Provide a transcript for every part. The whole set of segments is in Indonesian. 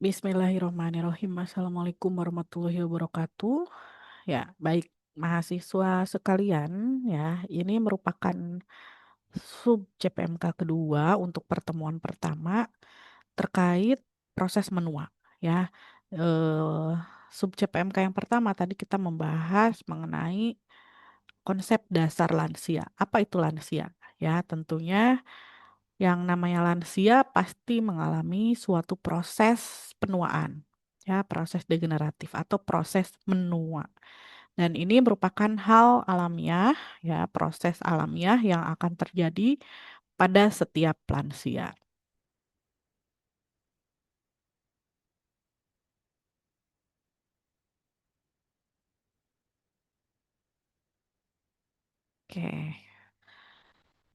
Bismillahirrahmanirrahim. Assalamualaikum warahmatullahi wabarakatuh. Ya, baik mahasiswa sekalian, ya, ini merupakan sub CPMK kedua untuk pertemuan pertama terkait proses menua, ya. Eh, Sub CPMK yang pertama tadi kita membahas mengenai konsep dasar lansia. Apa itu lansia? Ya, tentunya yang namanya lansia pasti mengalami suatu proses penuaan, ya, proses degeneratif atau proses menua. Dan ini merupakan hal alamiah, ya, proses alamiah yang akan terjadi pada setiap lansia. Oke,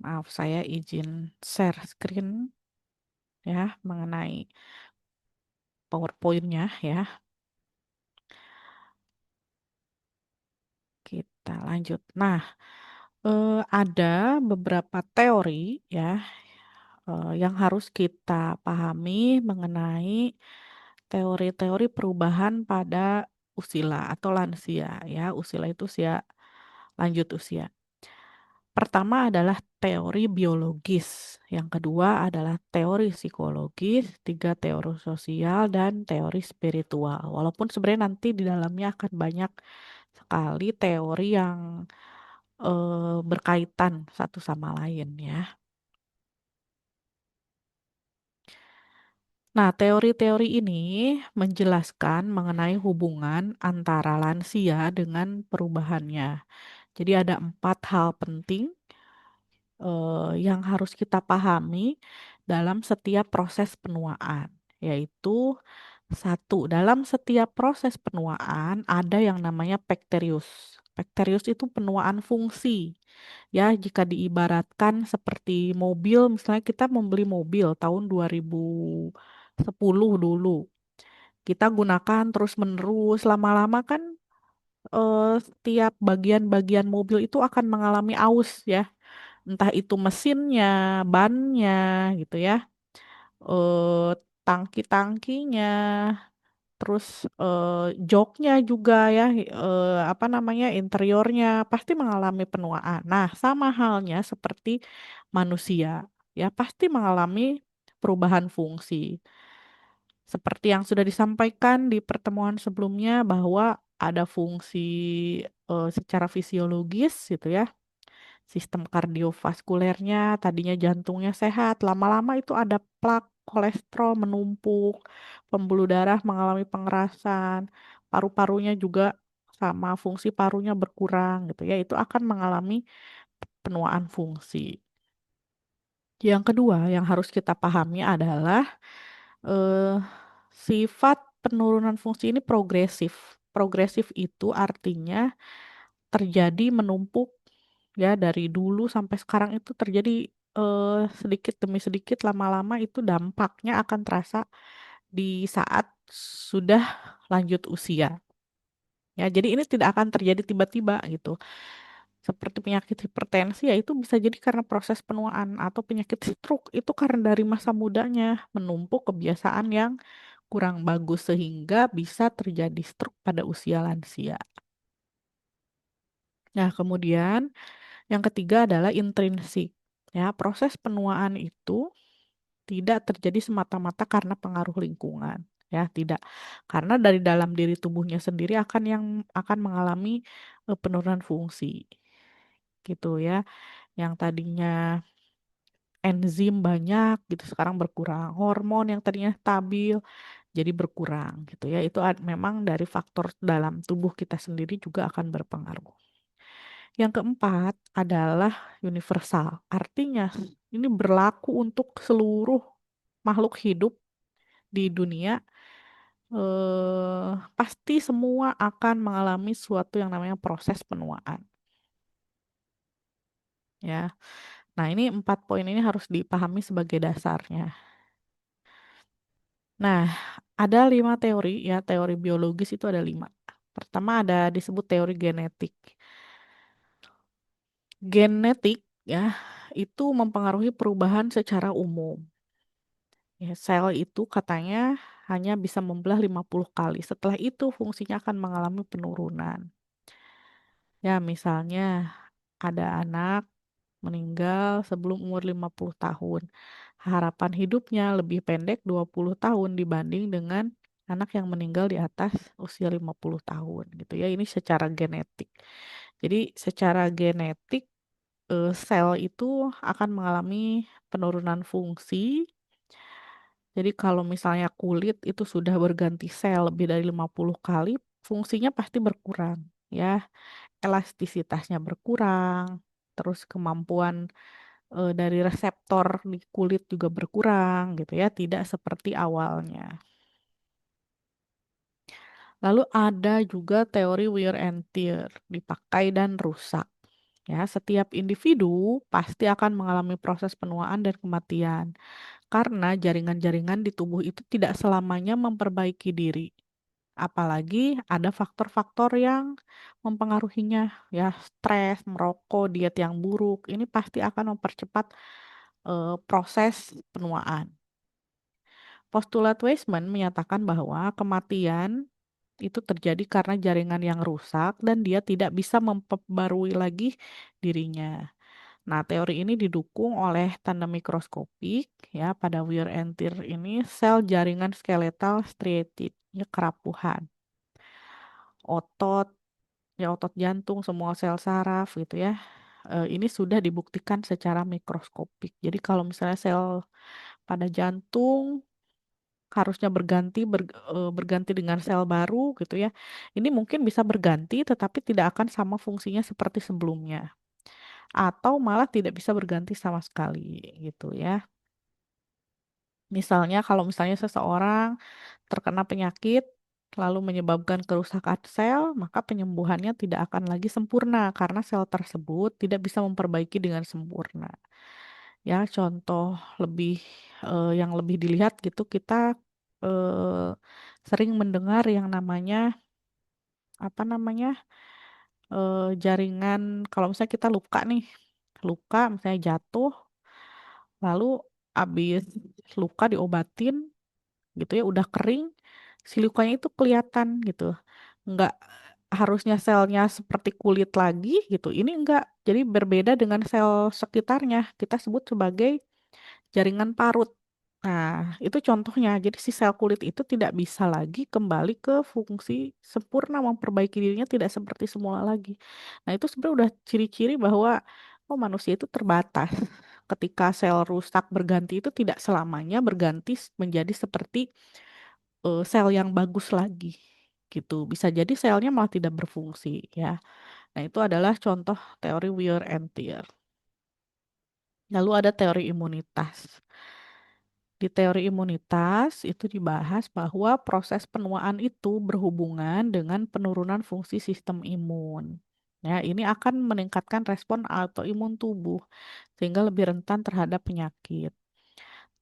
maaf saya izin share screen ya mengenai PowerPoint-nya ya. Kita lanjut. Nah, ada beberapa teori ya yang harus kita pahami mengenai teori-teori perubahan pada usila atau lansia ya. Usila itu usia lanjut usia. Pertama adalah teori biologis, yang kedua adalah teori psikologis, tiga teori sosial dan teori spiritual. Walaupun sebenarnya nanti di dalamnya akan banyak sekali teori yang berkaitan satu sama lain ya. Nah, teori-teori ini menjelaskan mengenai hubungan antara lansia dengan perubahannya. Jadi ada empat hal penting yang harus kita pahami dalam setiap proses penuaan, yaitu satu, dalam setiap proses penuaan ada yang namanya pekterius. Pekterius itu penuaan fungsi. Ya, jika diibaratkan seperti mobil, misalnya kita membeli mobil tahun 2010 dulu. Kita gunakan terus-menerus, lama-lama kan setiap bagian-bagian mobil itu akan mengalami aus ya. Entah itu mesinnya, bannya gitu ya. eh Tangki-tangkinya, terus joknya juga ya, apa namanya, interiornya pasti mengalami penuaan. Nah, sama halnya seperti manusia, ya pasti mengalami perubahan fungsi. Seperti yang sudah disampaikan di pertemuan sebelumnya bahwa ada fungsi secara fisiologis gitu ya, sistem kardiovaskulernya, tadinya jantungnya sehat, lama-lama itu ada plak, kolesterol menumpuk, pembuluh darah mengalami pengerasan, paru-parunya juga sama, fungsi parunya berkurang gitu ya, itu akan mengalami penuaan fungsi. Yang kedua yang harus kita pahami adalah eh, sifat penurunan fungsi ini progresif. Progresif itu artinya terjadi menumpuk ya dari dulu sampai sekarang itu terjadi sedikit demi sedikit, lama-lama itu dampaknya akan terasa di saat sudah lanjut usia. Ya, jadi ini tidak akan terjadi tiba-tiba gitu. Seperti penyakit hipertensi ya itu bisa jadi karena proses penuaan, atau penyakit stroke itu karena dari masa mudanya menumpuk kebiasaan yang kurang bagus sehingga bisa terjadi stroke pada usia lansia. Nah, kemudian yang ketiga adalah intrinsik. Ya, proses penuaan itu tidak terjadi semata-mata karena pengaruh lingkungan. Ya, tidak. Karena dari dalam diri tubuhnya sendiri akan mengalami penurunan fungsi. Gitu ya. Yang tadinya enzim banyak gitu sekarang berkurang. Hormon yang tadinya stabil jadi berkurang gitu ya. Itu memang dari faktor dalam tubuh kita sendiri juga akan berpengaruh. Yang keempat adalah universal. Artinya ini berlaku untuk seluruh makhluk hidup di dunia. Pasti semua akan mengalami suatu yang namanya proses penuaan. Ya, nah ini empat poin ini harus dipahami sebagai dasarnya. Nah, ada 5 teori ya, teori biologis itu ada 5. Pertama ada disebut teori genetik. Genetik ya, itu mempengaruhi perubahan secara umum. Ya, sel itu katanya hanya bisa membelah 50 kali. Setelah itu fungsinya akan mengalami penurunan. Ya, misalnya ada anak meninggal sebelum umur 50 tahun. Harapan hidupnya lebih pendek 20 tahun dibanding dengan anak yang meninggal di atas usia 50 tahun gitu ya. Ini secara genetik. Jadi secara genetik sel itu akan mengalami penurunan fungsi. Jadi kalau misalnya kulit itu sudah berganti sel lebih dari 50 kali, fungsinya pasti berkurang ya. Elastisitasnya berkurang, terus kemampuan dari reseptor di kulit juga berkurang gitu ya, tidak seperti awalnya. Lalu ada juga teori wear and tear, dipakai dan rusak. Ya, setiap individu pasti akan mengalami proses penuaan dan kematian karena jaringan-jaringan di tubuh itu tidak selamanya memperbaiki diri. Apalagi ada faktor-faktor yang mempengaruhinya, ya, stres, merokok, diet yang buruk, ini pasti akan mempercepat proses penuaan. Postulat Weismann menyatakan bahwa kematian itu terjadi karena jaringan yang rusak dan dia tidak bisa memperbarui lagi dirinya. Nah, teori ini didukung oleh tanda mikroskopik ya pada wear and tear ini sel jaringan skeletal striated, ya kerapuhan, otot, ya otot jantung, semua sel saraf gitu ya. Ini sudah dibuktikan secara mikroskopik. Jadi kalau misalnya sel pada jantung harusnya berganti dengan sel baru gitu ya. Ini mungkin bisa berganti tetapi tidak akan sama fungsinya seperti sebelumnya, atau malah tidak bisa berganti sama sekali gitu ya. Misalnya kalau misalnya seseorang terkena penyakit lalu menyebabkan kerusakan sel, maka penyembuhannya tidak akan lagi sempurna karena sel tersebut tidak bisa memperbaiki dengan sempurna. Ya, contoh yang lebih dilihat gitu kita, eee, sering mendengar yang namanya, apa namanya, jaringan kalau misalnya kita luka nih, luka misalnya jatuh, lalu habis luka diobatin gitu ya, udah kering, si lukanya itu kelihatan gitu. Nggak harusnya selnya seperti kulit lagi gitu, ini enggak. Jadi berbeda dengan sel sekitarnya, kita sebut sebagai jaringan parut. Nah, itu contohnya. Jadi si sel kulit itu tidak bisa lagi kembali ke fungsi sempurna, memperbaiki dirinya tidak seperti semula lagi. Nah, itu sebenarnya udah ciri-ciri bahwa, oh manusia itu terbatas. Ketika sel rusak berganti itu tidak selamanya berganti menjadi seperti, sel yang bagus lagi, gitu. Bisa jadi selnya malah tidak berfungsi, ya. Nah, itu adalah contoh teori wear and tear. Lalu ada teori imunitas. Di teori imunitas itu dibahas bahwa proses penuaan itu berhubungan dengan penurunan fungsi sistem imun. Ya, ini akan meningkatkan respon autoimun tubuh sehingga lebih rentan terhadap penyakit.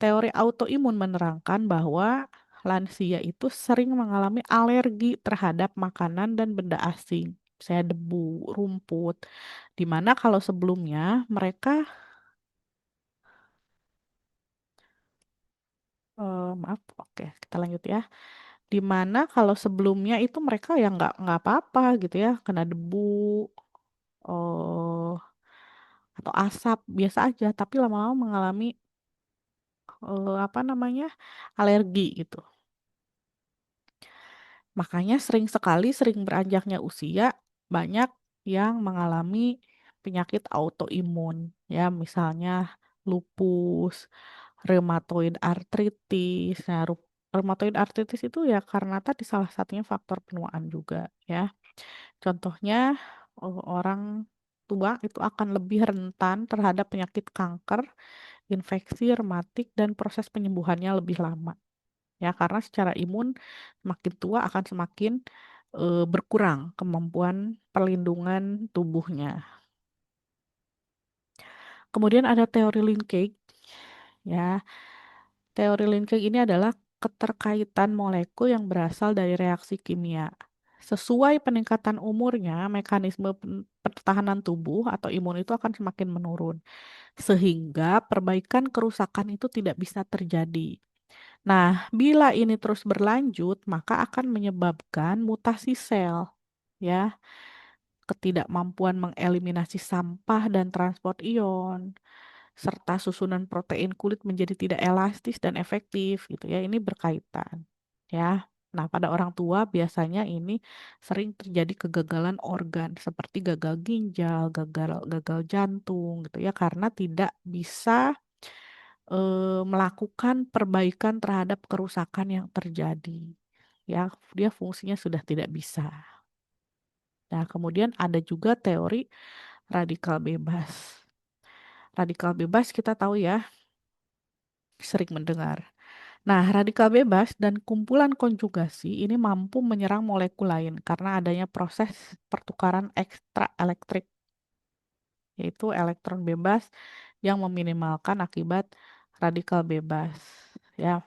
Teori autoimun menerangkan bahwa lansia itu sering mengalami alergi terhadap makanan dan benda asing, misalnya debu, rumput, di mana kalau sebelumnya mereka, maaf, oke, kita lanjut ya. Di mana kalau sebelumnya itu mereka ya nggak apa-apa gitu ya, kena debu, eee, atau asap biasa aja, tapi lama-lama mengalami, apa namanya, alergi gitu. Makanya sering beranjaknya usia, banyak yang mengalami penyakit autoimun ya, misalnya lupus, rheumatoid arthritis. Nah, rheumatoid arthritis itu ya karena tadi salah satunya faktor penuaan juga ya. Contohnya, orang tua itu akan lebih rentan terhadap penyakit kanker, infeksi rematik, dan proses penyembuhannya lebih lama. Ya, karena secara imun makin tua akan semakin, berkurang kemampuan perlindungan tubuhnya. Kemudian ada teori linkage, ya. Teori linkage ini adalah keterkaitan molekul yang berasal dari reaksi kimia. Sesuai peningkatan umurnya, mekanisme pertahanan tubuh atau imun itu akan semakin menurun, sehingga perbaikan kerusakan itu tidak bisa terjadi. Nah, bila ini terus berlanjut, maka akan menyebabkan mutasi sel, ya, ketidakmampuan mengeliminasi sampah dan transport ion, serta susunan protein kulit menjadi tidak elastis dan efektif gitu ya. Ini berkaitan ya. Nah, pada orang tua biasanya ini sering terjadi kegagalan organ seperti gagal ginjal, gagal gagal jantung gitu ya karena tidak bisa melakukan perbaikan terhadap kerusakan yang terjadi. Ya, dia fungsinya sudah tidak bisa. Nah, kemudian ada juga teori radikal bebas. Radikal bebas kita tahu ya, sering mendengar. Nah, radikal bebas dan kumpulan konjugasi ini mampu menyerang molekul lain karena adanya proses pertukaran ekstra elektrik, yaitu elektron bebas yang meminimalkan akibat radikal bebas. Ya,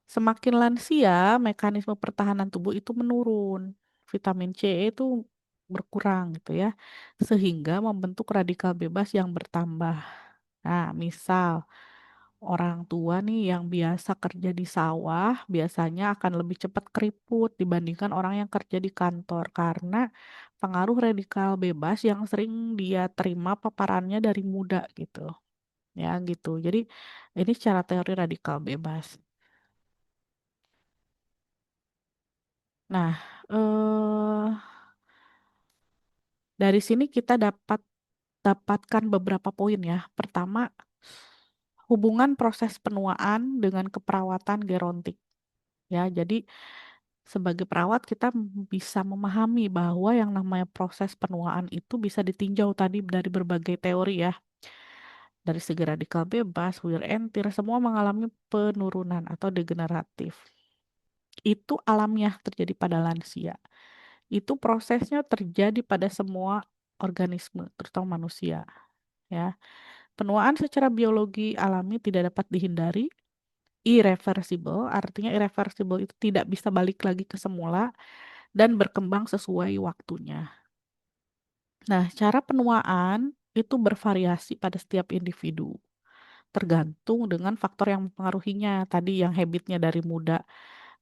semakin lansia, mekanisme pertahanan tubuh itu menurun. Vitamin C itu berkurang gitu ya, sehingga membentuk radikal bebas yang bertambah. Nah, misal orang tua nih yang biasa kerja di sawah biasanya akan lebih cepat keriput dibandingkan orang yang kerja di kantor karena pengaruh radikal bebas yang sering dia terima paparannya dari muda gitu. Ya gitu. Jadi ini secara teori radikal bebas. Nah, eh dari sini kita dapatkan beberapa poin ya. Pertama, hubungan proses penuaan dengan keperawatan gerontik. Ya, jadi sebagai perawat kita bisa memahami bahwa yang namanya proses penuaan itu bisa ditinjau tadi dari berbagai teori ya. Dari segi radikal bebas, wear and tear, semua mengalami penurunan atau degeneratif. Itu alamiah terjadi pada lansia. Itu prosesnya terjadi pada semua organisme, terutama manusia. Ya, penuaan secara biologi alami tidak dapat dihindari, irreversible, artinya irreversible itu tidak bisa balik lagi ke semula dan berkembang sesuai waktunya. Nah, cara penuaan itu bervariasi pada setiap individu, tergantung dengan faktor yang mempengaruhinya. Tadi yang habitnya dari muda,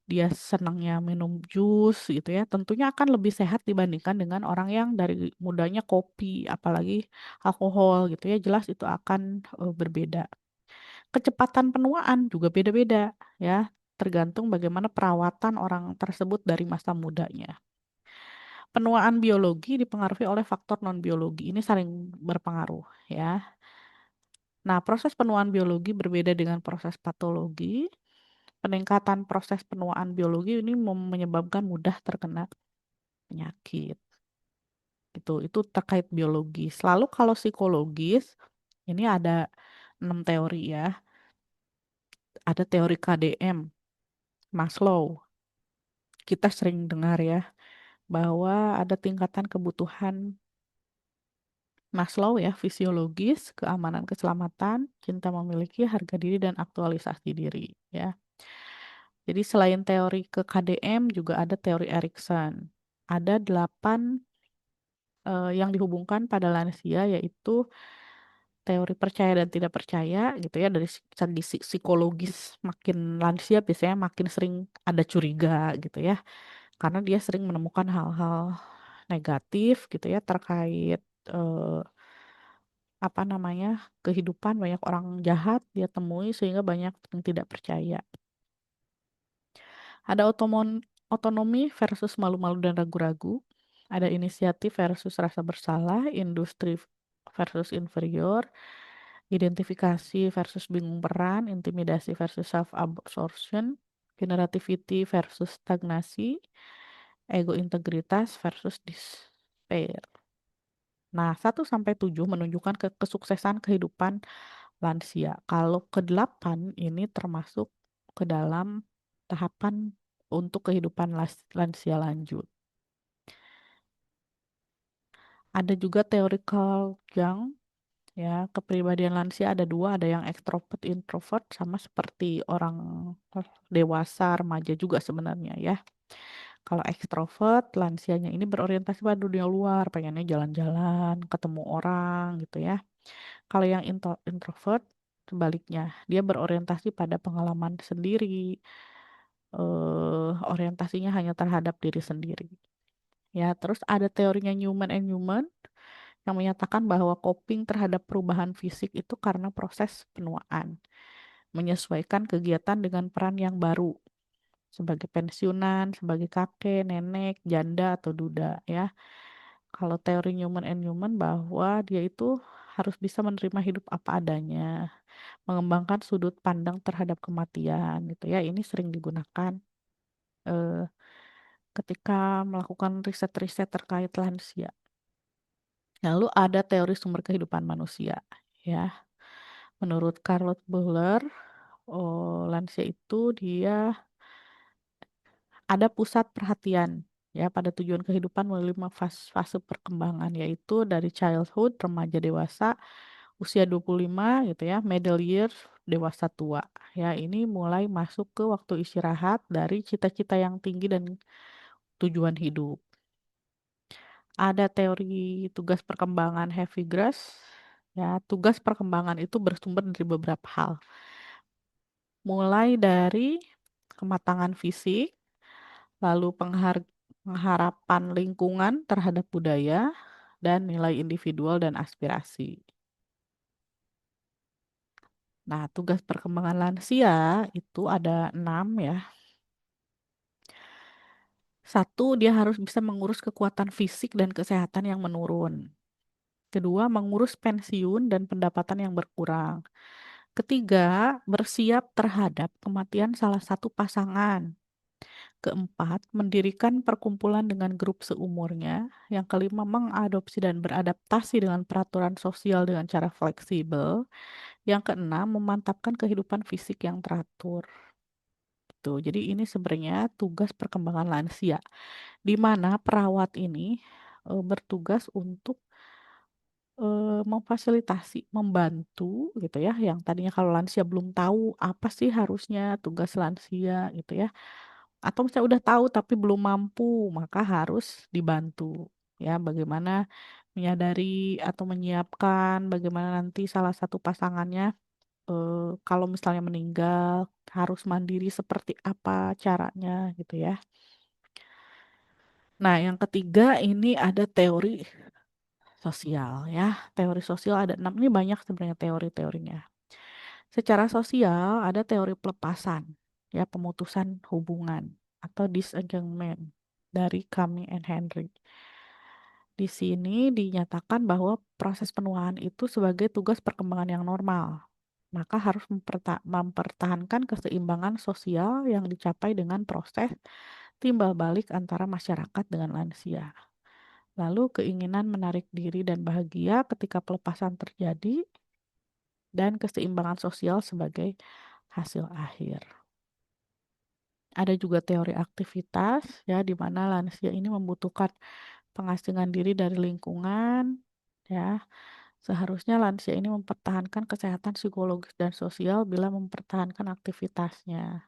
dia senangnya minum jus gitu ya, tentunya akan lebih sehat dibandingkan dengan orang yang dari mudanya kopi, apalagi alkohol gitu ya, jelas itu akan berbeda. Kecepatan penuaan juga beda-beda ya, tergantung bagaimana perawatan orang tersebut dari masa mudanya. Penuaan biologi dipengaruhi oleh faktor non-biologi. Ini saling berpengaruh ya. Nah, proses penuaan biologi berbeda dengan proses patologi. Peningkatan proses penuaan biologi ini menyebabkan mudah terkena penyakit. Itu terkait biologis. Lalu kalau psikologis, ini ada 6 teori ya. Ada teori KDM, Maslow. Kita sering dengar ya bahwa ada tingkatan kebutuhan Maslow ya, fisiologis, keamanan, keselamatan, cinta memiliki, harga diri, dan aktualisasi diri ya. Jadi selain teori ke KDM juga ada teori Erikson. Ada 8 yang dihubungkan pada lansia yaitu teori percaya dan tidak percaya gitu ya dari segi psikologis makin lansia biasanya makin sering ada curiga gitu ya karena dia sering menemukan hal-hal negatif gitu ya terkait eh, apa namanya kehidupan banyak orang jahat dia temui sehingga banyak yang tidak percaya. Ada otonomi versus malu-malu dan ragu-ragu. Ada inisiatif versus rasa bersalah, industri versus inferior, identifikasi versus bingung peran, intimidasi versus self-absorption, generativity versus stagnasi, ego integritas versus despair. Nah, 1 sampai 7 menunjukkan kesuksesan kehidupan lansia. Kalau ke-8 ini termasuk ke dalam tahapan untuk kehidupan lansia lanjut. Ada juga teori Carl Jung, ya, kepribadian lansia ada 2, ada yang ekstrovert, introvert, sama seperti orang dewasa, remaja juga sebenarnya ya. Kalau ekstrovert, lansianya ini berorientasi pada dunia luar, pengennya jalan-jalan, ketemu orang gitu ya. Kalau yang introvert, sebaliknya. Dia berorientasi pada pengalaman sendiri, orientasinya hanya terhadap diri sendiri. Ya, terus ada teorinya Newman and Newman yang menyatakan bahwa coping terhadap perubahan fisik itu karena proses penuaan, menyesuaikan kegiatan dengan peran yang baru, sebagai pensiunan, sebagai kakek, nenek, janda, atau duda, ya. Kalau teori Newman and Newman bahwa dia itu harus bisa menerima hidup apa adanya, mengembangkan sudut pandang terhadap kematian, gitu ya. Ini sering digunakan eh, ketika melakukan riset-riset terkait lansia. Lalu ada teori sumber kehidupan manusia, ya. Menurut Charlotte Bowler, lansia itu dia ada pusat perhatian ya pada tujuan kehidupan melalui fase perkembangan, yaitu dari childhood, remaja dewasa, usia 25 gitu ya, middle years, dewasa tua. Ya, ini mulai masuk ke waktu istirahat dari cita-cita yang tinggi dan tujuan hidup. Ada teori tugas perkembangan Havigraph. Ya, tugas perkembangan itu bersumber dari beberapa hal. Mulai dari kematangan fisik, lalu pengharapan lingkungan terhadap budaya, dan nilai individual dan aspirasi. Nah, tugas perkembangan lansia itu ada 6 ya. Satu, dia harus bisa mengurus kekuatan fisik dan kesehatan yang menurun. Kedua, mengurus pensiun dan pendapatan yang berkurang. Ketiga, bersiap terhadap kematian salah satu pasangan. Keempat, mendirikan perkumpulan dengan grup seumurnya. Yang kelima, mengadopsi dan beradaptasi dengan peraturan sosial dengan cara fleksibel. Yang keenam, memantapkan kehidupan fisik yang teratur. Tuh, jadi ini sebenarnya tugas perkembangan lansia, di mana perawat ini bertugas untuk memfasilitasi, membantu gitu ya, yang tadinya kalau lansia belum tahu apa sih harusnya tugas lansia gitu ya, atau misalnya udah tahu tapi belum mampu, maka harus dibantu ya, bagaimana menyadari atau menyiapkan bagaimana nanti salah satu pasangannya kalau misalnya meninggal harus mandiri seperti apa caranya gitu ya. Nah, yang ketiga ini ada teori sosial ya. Teori sosial ada 6, ini banyak sebenarnya teori-teorinya. Secara sosial ada teori pelepasan, ya pemutusan hubungan atau disengagement dari Kami and Henry. Di sini dinyatakan bahwa proses penuaan itu sebagai tugas perkembangan yang normal, maka harus mempertahankan keseimbangan sosial yang dicapai dengan proses timbal balik antara masyarakat dengan lansia. Lalu keinginan menarik diri dan bahagia ketika pelepasan terjadi, dan keseimbangan sosial sebagai hasil akhir. Ada juga teori aktivitas ya, di mana lansia ini membutuhkan pengasingan diri dari lingkungan ya. Seharusnya lansia ini mempertahankan kesehatan psikologis dan sosial bila mempertahankan aktivitasnya.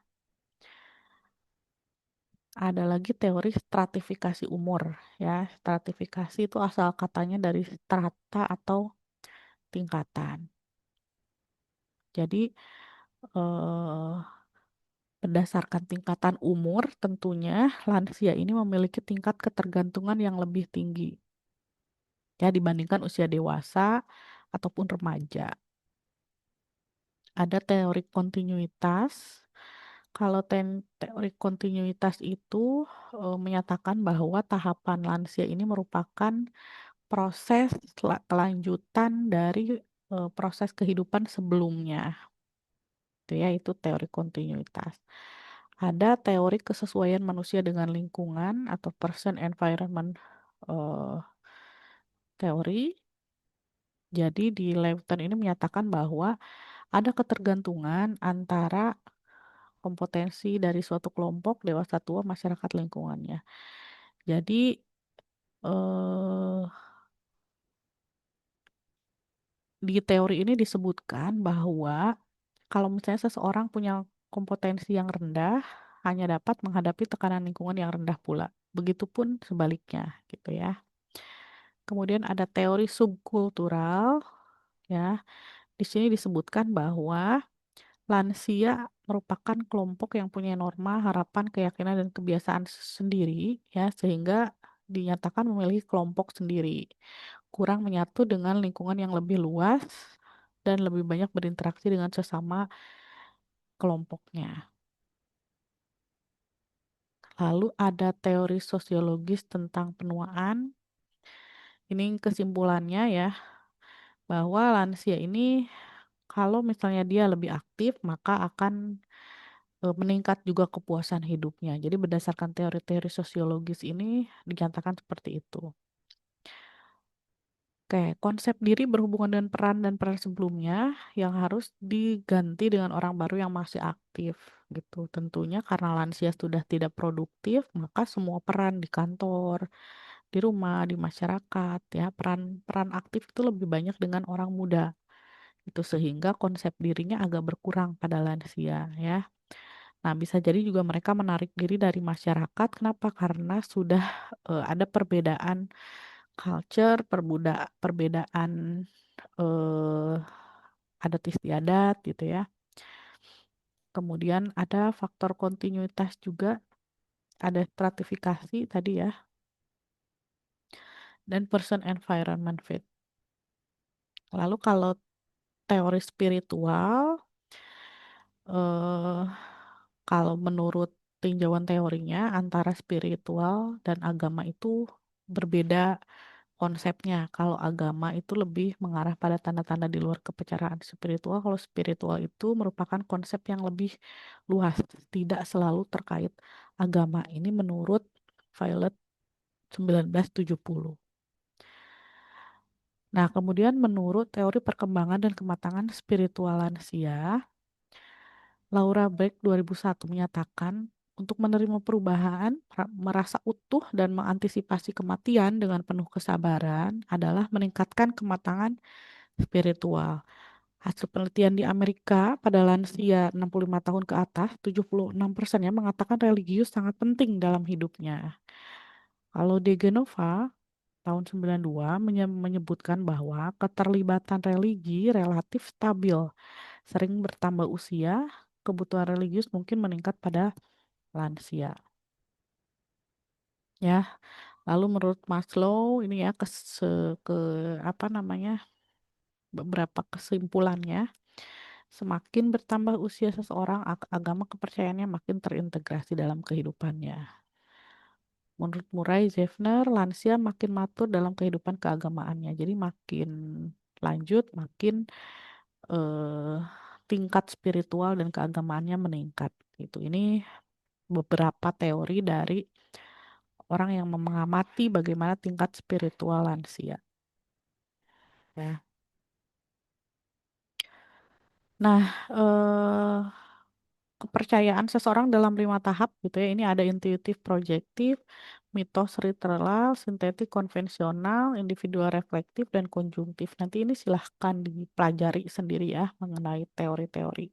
Ada lagi teori stratifikasi umur ya. Stratifikasi itu asal katanya dari strata atau tingkatan. Jadi eh, berdasarkan tingkatan umur, tentunya lansia ini memiliki tingkat ketergantungan yang lebih tinggi ya dibandingkan usia dewasa ataupun remaja. Ada teori kontinuitas. Kalau teori kontinuitas itu menyatakan bahwa tahapan lansia ini merupakan proses kelanjutan dari proses kehidupan sebelumnya. Itu ya, itu teori kontinuitas. Ada teori kesesuaian manusia dengan lingkungan atau person environment eh, teori. Jadi di Lewton ini menyatakan bahwa ada ketergantungan antara kompetensi dari suatu kelompok dewasa tua masyarakat lingkungannya. Jadi eh, di teori ini disebutkan bahwa kalau misalnya seseorang punya kompetensi yang rendah, hanya dapat menghadapi tekanan lingkungan yang rendah pula. Begitupun sebaliknya, gitu ya. Kemudian ada teori subkultural, ya, Di sini disebutkan bahwa lansia merupakan kelompok yang punya norma, harapan, keyakinan, dan kebiasaan sendiri, ya, sehingga dinyatakan memiliki kelompok sendiri, kurang menyatu dengan lingkungan yang lebih luas, dan lebih banyak berinteraksi dengan sesama kelompoknya. Lalu ada teori sosiologis tentang penuaan. Ini kesimpulannya ya, bahwa lansia ini kalau misalnya dia lebih aktif, maka akan meningkat juga kepuasan hidupnya. Jadi berdasarkan teori-teori sosiologis ini dinyatakan seperti itu. Oke, konsep diri berhubungan dengan peran dan peran sebelumnya yang harus diganti dengan orang baru yang masih aktif gitu. Tentunya karena lansia sudah tidak produktif, maka semua peran di kantor, di rumah, di masyarakat ya, peran-peran aktif itu lebih banyak dengan orang muda. Itu sehingga konsep dirinya agak berkurang pada lansia ya. Nah, bisa jadi juga mereka menarik diri dari masyarakat. Kenapa? Karena sudah ada perbedaan culture, perbedaan eh, adat istiadat gitu ya. Kemudian ada faktor kontinuitas juga, ada stratifikasi tadi ya, dan person environment fit. Lalu kalau teori spiritual, eh kalau menurut tinjauan teorinya antara spiritual dan agama itu berbeda konsepnya. Kalau agama itu lebih mengarah pada tanda-tanda di luar kepercayaan spiritual, kalau spiritual itu merupakan konsep yang lebih luas, tidak selalu terkait agama. Ini menurut Violet 1970. Nah, kemudian menurut teori perkembangan dan kematangan spiritual lansia, Laura Beck 2001 menyatakan untuk menerima perubahan, merasa utuh dan mengantisipasi kematian dengan penuh kesabaran adalah meningkatkan kematangan spiritual. Hasil penelitian di Amerika pada lansia 65 tahun ke atas, 76% mengatakan religius sangat penting dalam hidupnya. Kalau De Genova tahun 92 menyebutkan bahwa keterlibatan religi relatif stabil, sering bertambah usia, kebutuhan religius mungkin meningkat pada lansia. Ya, lalu menurut Maslow ini ya ke apa namanya beberapa kesimpulannya. Semakin bertambah usia seseorang, agama kepercayaannya makin terintegrasi dalam kehidupannya. Menurut Murray Zevner, lansia makin matur dalam kehidupan keagamaannya. Jadi makin lanjut, makin eh, tingkat spiritual dan keagamaannya meningkat. Gitu. Ini beberapa teori dari orang yang mengamati bagaimana tingkat spiritual lansia. Ya. Nah, kepercayaan seseorang dalam 5 tahap gitu ya. Ini ada intuitif, projektif, mitos, literal, sintetik, konvensional, individual, reflektif, dan konjungtif. Nanti ini silahkan dipelajari sendiri ya mengenai teori-teori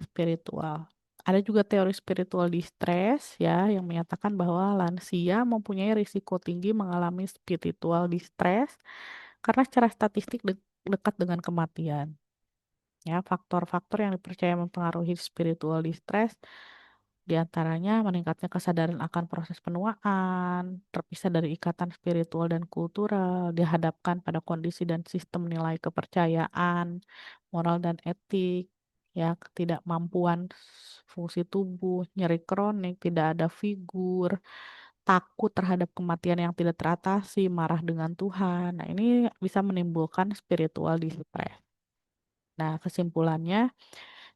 spiritual. Ada juga teori spiritual distress ya yang menyatakan bahwa lansia mempunyai risiko tinggi mengalami spiritual distress karena secara statistik dekat dengan kematian. Ya, faktor-faktor yang dipercaya mempengaruhi spiritual distress diantaranya meningkatnya kesadaran akan proses penuaan, terpisah dari ikatan spiritual dan kultural, dihadapkan pada kondisi dan sistem nilai kepercayaan, moral dan etik, ya, ketidakmampuan fungsi tubuh, nyeri kronik, tidak ada figur, takut terhadap kematian yang tidak teratasi, marah dengan Tuhan. Nah, ini bisa menimbulkan spiritual distress. Nah, kesimpulannya,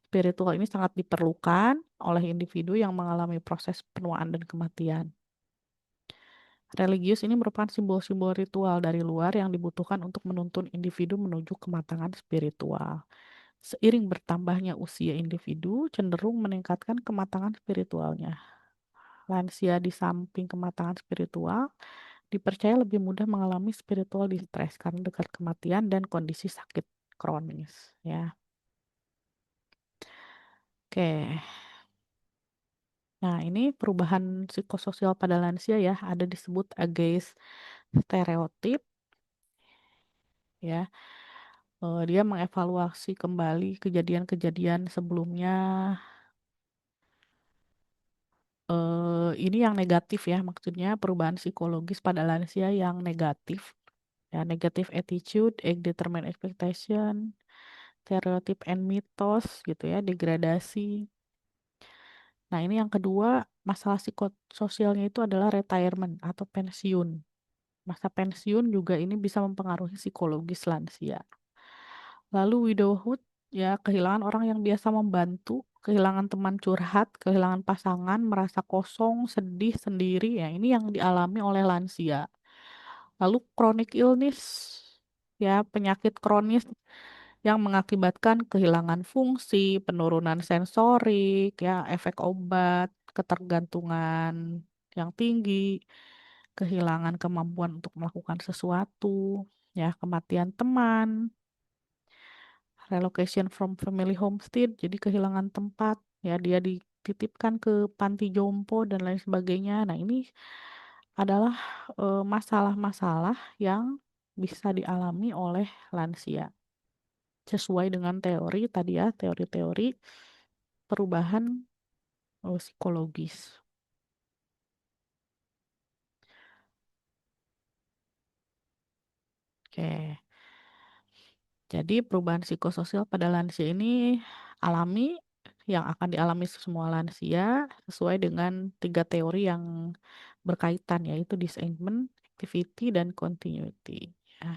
spiritual ini sangat diperlukan oleh individu yang mengalami proses penuaan dan kematian. Religius ini merupakan simbol-simbol ritual dari luar yang dibutuhkan untuk menuntun individu menuju kematangan spiritual. Seiring bertambahnya usia individu, cenderung meningkatkan kematangan spiritualnya. Lansia di samping kematangan spiritual, dipercaya lebih mudah mengalami spiritual distress karena dekat kematian dan kondisi sakit kronis. Ya, oke. Nah, ini perubahan psikososial pada lansia ya, ada disebut against stereotip ya. Dia mengevaluasi kembali kejadian-kejadian sebelumnya. Ini yang negatif ya, maksudnya perubahan psikologis pada lansia yang negatif. Ya, negative attitude, determined expectation, stereotype and mitos gitu ya, degradasi. Nah, ini yang kedua, masalah psikososialnya itu adalah retirement atau pensiun. Masa pensiun juga ini bisa mempengaruhi psikologis lansia. Lalu widowhood, ya kehilangan orang yang biasa membantu, kehilangan teman curhat, kehilangan pasangan, merasa kosong, sedih, sendiri, ya ini yang dialami oleh lansia. Lalu chronic illness, ya penyakit kronis yang mengakibatkan kehilangan fungsi, penurunan sensorik, ya efek obat, ketergantungan yang tinggi, kehilangan kemampuan untuk melakukan sesuatu, ya kematian teman, relocation from family homestead, jadi kehilangan tempat, ya dia dititipkan ke panti jompo dan lain sebagainya. Nah, ini adalah masalah-masalah yang bisa dialami oleh lansia. Sesuai dengan teori tadi ya, teori-teori perubahan psikologis. Oke, jadi perubahan psikososial pada lansia ini alami, yang akan dialami semua lansia sesuai dengan tiga teori yang berkaitan, yaitu disengment, activity, dan continuity. Ya,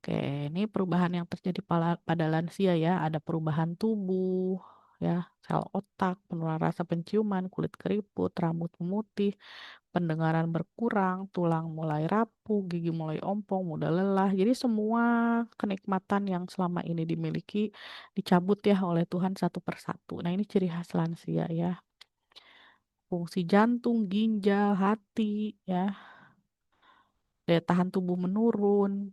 oke, ini perubahan yang terjadi pada lansia ya, ada perubahan tubuh, ya, sel otak, penurunan rasa penciuman, kulit keriput, rambut memutih, pendengaran berkurang, tulang mulai rapuh, gigi mulai ompong, mudah lelah. Jadi semua kenikmatan yang selama ini dimiliki dicabut ya oleh Tuhan satu persatu. Nah, ini ciri khas lansia ya. Fungsi jantung, ginjal, hati, ya, daya tahan tubuh menurun,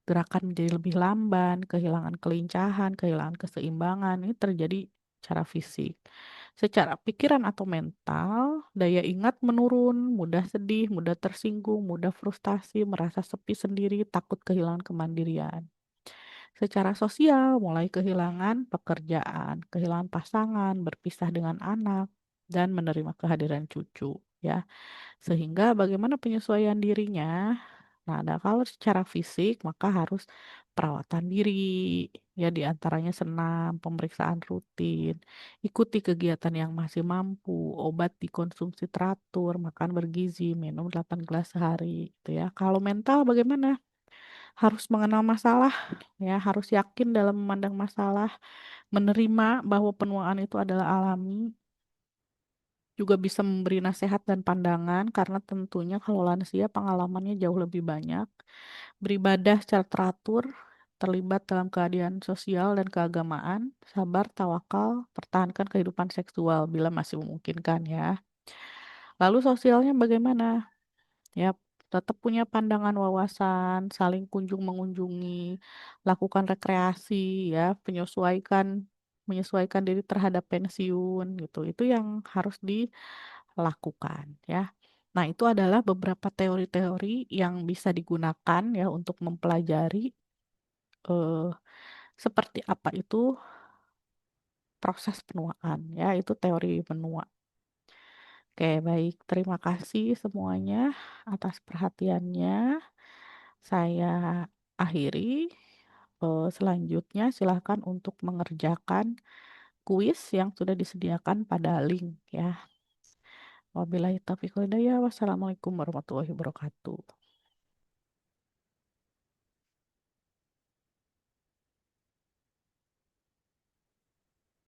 gerakan menjadi lebih lamban, kehilangan kelincahan, kehilangan keseimbangan. Ini terjadi secara fisik. Secara pikiran atau mental, daya ingat menurun, mudah sedih, mudah tersinggung, mudah frustasi, merasa sepi sendiri, takut kehilangan kemandirian. Secara sosial, mulai kehilangan pekerjaan, kehilangan pasangan, berpisah dengan anak, dan menerima kehadiran cucu, ya. Sehingga bagaimana penyesuaian dirinya? Nah, kalau secara fisik maka harus perawatan diri, ya diantaranya senam, pemeriksaan rutin, ikuti kegiatan yang masih mampu, obat dikonsumsi teratur, makan bergizi, minum 8 gelas sehari, gitu ya. Kalau mental bagaimana? Harus mengenal masalah, ya, harus yakin dalam memandang masalah, menerima bahwa penuaan itu adalah alami, juga bisa memberi nasihat dan pandangan karena tentunya kalau lansia pengalamannya jauh lebih banyak, beribadah secara teratur, terlibat dalam keadaan sosial dan keagamaan, sabar, tawakal, pertahankan kehidupan seksual bila masih memungkinkan ya. Lalu sosialnya bagaimana? Ya, tetap punya pandangan wawasan, saling kunjung mengunjungi, lakukan rekreasi ya, menyesuaikan diri terhadap pensiun gitu. Itu yang harus dilakukan ya. Nah, itu adalah beberapa teori-teori yang bisa digunakan ya untuk mempelajari eh, seperti apa itu proses penuaan ya, itu teori menua. Oke, baik. Terima kasih semuanya atas perhatiannya. Saya akhiri. Selanjutnya silakan untuk mengerjakan kuis yang sudah disediakan pada link ya. Wabillahi taufiq wal hidayah. Wassalamualaikum warahmatullahi wabarakatuh.